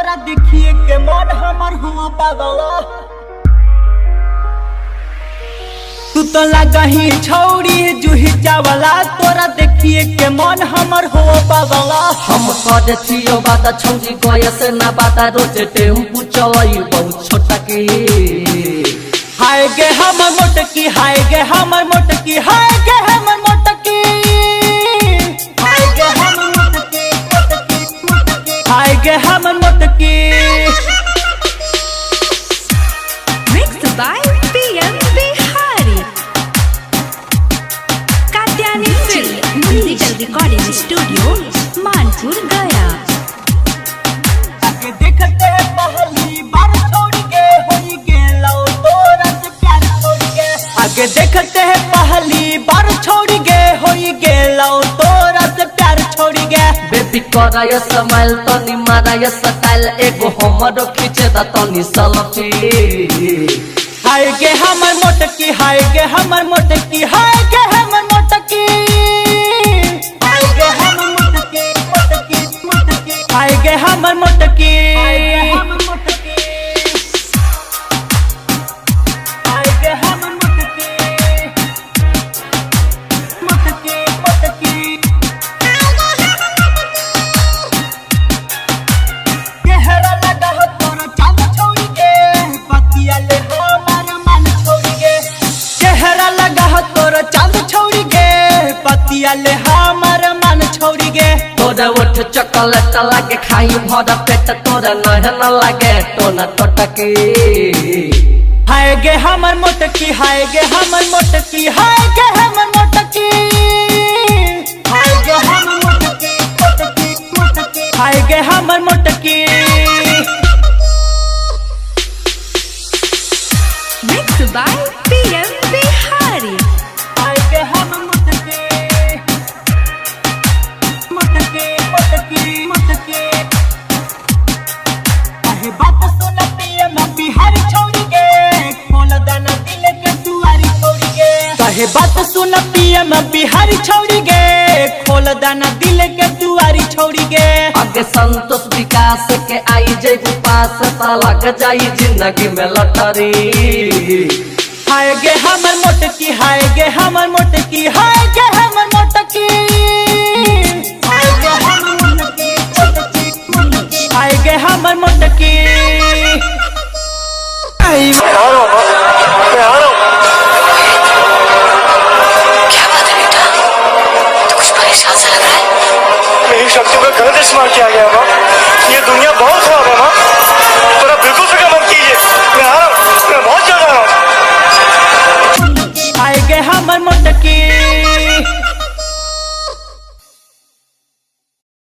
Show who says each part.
Speaker 1: तोरा देखिए के मन हमर हुआ पागल। तू तो लगा ही छौड़ी जूही चावला, तोरा देखिए के मन हमर हो पागल।
Speaker 2: हम कर छियो बाता छौजी गया से ना बाता रोज टेम्पू चलाई बहुत छोटा की।
Speaker 1: हाय गे हमर मोटकी, हाय गे हमर मोटकी, हाय गे हमर मोटकी, हाय गे हमर मोटकी, मोटकी मोटकी, हाय गे हमर मोटकी।
Speaker 3: Mixed by PM Bihari. Katyani Film Digital Recording Studio, Manpur, Gaya.
Speaker 1: आगे देखते पहली बार छोड़ के होई गेलो तोरा से प्यार छोड़ के। आगे देखते हैं पहली बार छोड़ के होई गेलो तोरा से प्यार छोड़ के।
Speaker 2: बेबी करा ये स्माइल तनी मारा ये स्टाइल एगो हमरो खींचे दा तनी सेल्फी।
Speaker 1: हाय गे हमर मोटकी, हाय गे हमर मोटकी, हाय गे हमर मोटकी, हाय गे हमर मोटकी, मोटकी मोटकी, हाय गे हमर मोटकी, हाय गे हमर मोटकी, मोटकी मोटकी। केहरा लगा हो तोरा चांद छोड़ के, पतिया ले हमार मन छोड़ के। केहरा लगा हो तोरा चांद छोड़ के, पतिया ले हमार मन छोड़ के।
Speaker 2: तोरा उठ चॉकलेट लागे खाई भरा पेट तोरा नहन लागे टोना टटकी।
Speaker 1: हाय गे हमर मोटकी, हाय गे हमर मोटकी, हाय गे हमर मोटकी, हाय गे हमर मोटकी, मोटकी मोटकी, हाय गे हमर मोटकी।
Speaker 3: Mixed by PM Bihari.
Speaker 1: हाय गे हमर मोटकी, मोटकी मोटकी मोटकी। काहे बात सुनती है मैं बिहार छोड़ के, खोल दाना दिल के दुआरी छोड़ के। काहे बात सुनती है मैं बिहार छोड़ के, खोल दाना दिल के दुआरी छोड़ के।
Speaker 2: आगे संतोष विकास के आई जय पास ता लग जाई जिंदगी में लटरी।
Speaker 1: हाय गे हमर मोटकी, हाय गे हमर मोटकी, हाय गे हमर मोटकी, हाय गे हमर मोटकी, मोटकी मोटकी, हाय गे हमर मोटकी।
Speaker 4: मेरी शक्तियों का गलत इस्तेमाल किया गया माँ। ये दुनिया बहुत खराब है माँ। थोड़ा बिल्कुल फिक्र मत कीजिए, मैं आ रहा हूँ, मैं बहुत जल्द आ रहा हूँ।
Speaker 1: हाय गे हमर मोटकी।